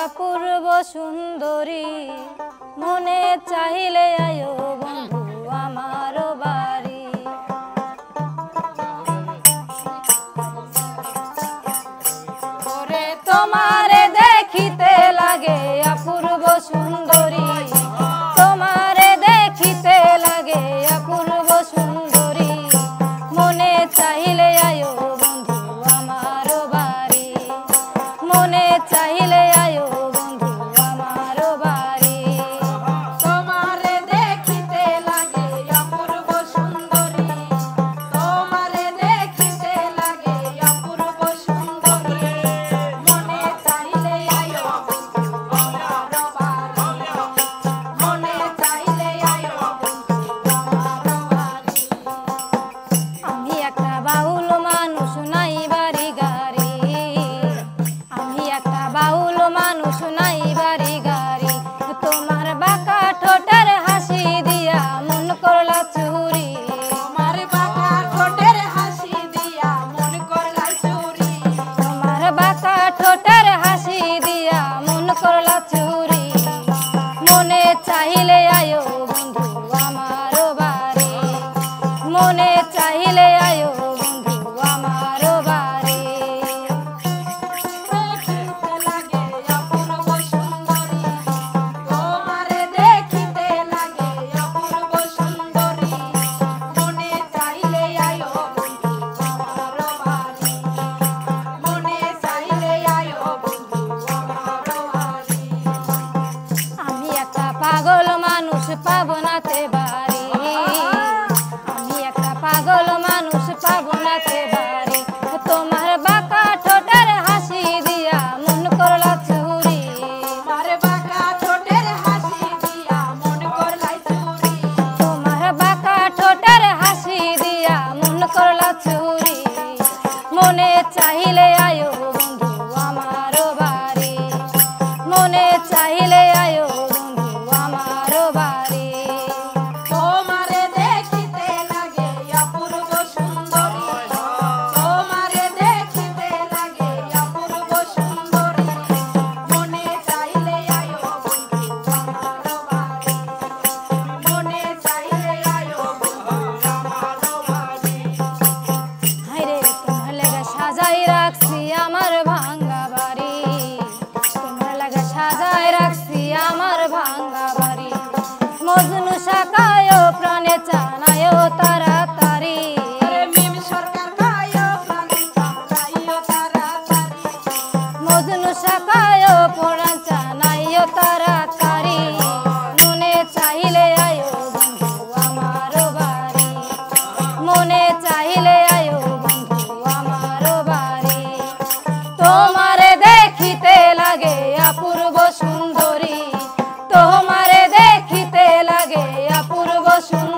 অপূর্ব সুন্দরী, মনে চাইলে আয়ো বন্ধু আমার বাড়ি। ওরে তোমারে দেখিতে লাগে অপূর্ব সুন্দরী, তোমারে দেখিতে লাগে অপূর্ব সুন্দরী, মনে চাইলে আয়ো বন্ধু আমার বাড়ি, মনে চাইলে আয়ো বন্ধু আমার বাড়ি। তোমারে দেখিতে লাগে অপূর্ব সুন্দরী, তোমারে দেখিতে লাগে অপূর্ব সুন্দরী, মনে চাইলে আয়ো বন্ধু আমার বাড়ি, মনে চাইলে আয়ো বন্ধু আমার বাড়ি। আমি একটা বাউল মানুষ নাই বাড়ি গাড়ি, আমি একটা বাউল মানুষ নাই বাড়ি গাড়ি, তোমার বাঁকা ঠোঁটের হাসি দিয়া মন করলা চুরি, তোমার বাঁকা ঠোঁটের হাসি দিয়া মন করলা চুরি, তোমার বাঁকা ঠোঁটের হাসি দিয়া মন করলা চুরি, মনে চাইলে আয়ো বন্ধু আমার বাড়ি, মনে চাইলে আয়ো বন্ধু আমার বাড়ি। দেখিতে লাগে অপূর্ব সুন্দরী, তোমারে দেখিতে লাগে অপূর্ব সুন্দরী, মনে চাইলে আয়ো বন্ধু আমার বাড়ি, মনে চাইলে আয়ো বন্ধু আমার বাড়ি। আমি একটা পাগল মানুষ পাবো নাতে বাড়ি, আমি একটা পাগল মানুষ পাবো নাতে বাড়ি, তোমার বাঁকা ঠোঁটের হাসি দিয়া মন করলা চুরি, তোমার বাঁকা ঠোঁটের হাসি দিয়া মন করলাই চুরি, তোমার বাঁকা ঠোঁটের হাসি দিয়া মন করলা চুরি, মনে চাইলে আয়ো বন্ধু আমার বাড়ি, মনে চাইলে আয়ো বন্ধু আমার বাড়ি। তোমারে দেখিতে লাগে অপূর্ব সুন্দরী, তোমারে দেখিতে লাগে অপূর্ব সুন্দরী, মনে চাইলে আয়ো বন্ধু আমার বাড়ি, মনে চাইলে আয়ো বন্ধু আমার বাড়ি। হায়রে তোমার লাগা সাজাই রাখছি আমার ভাঙ্গা বাড়ি, তোমার লাগা সাজাই রাখছি আমার ভাঙ্গা বাড়ি, মজনু শাখায় প্রাণে চানায় তাড়াতাড়ি, আরে মিম সরকার গায়ো প্রাণে চালাইও তাড়াতাড়ি, মজনু শাখায় প্রাণ চানায় তাড়াতাড়ি, মনে চাইলে আয়ো বন্ধু আমার বাড়ি, মনে চাইলে আয়ো বন্ধু আমার বাড়ি। তোমারে দেখিতে লাগে অপূর্ব সুন্দরী, তোমারে দেখিতে লাগে অপূর্ব সুন্দরী,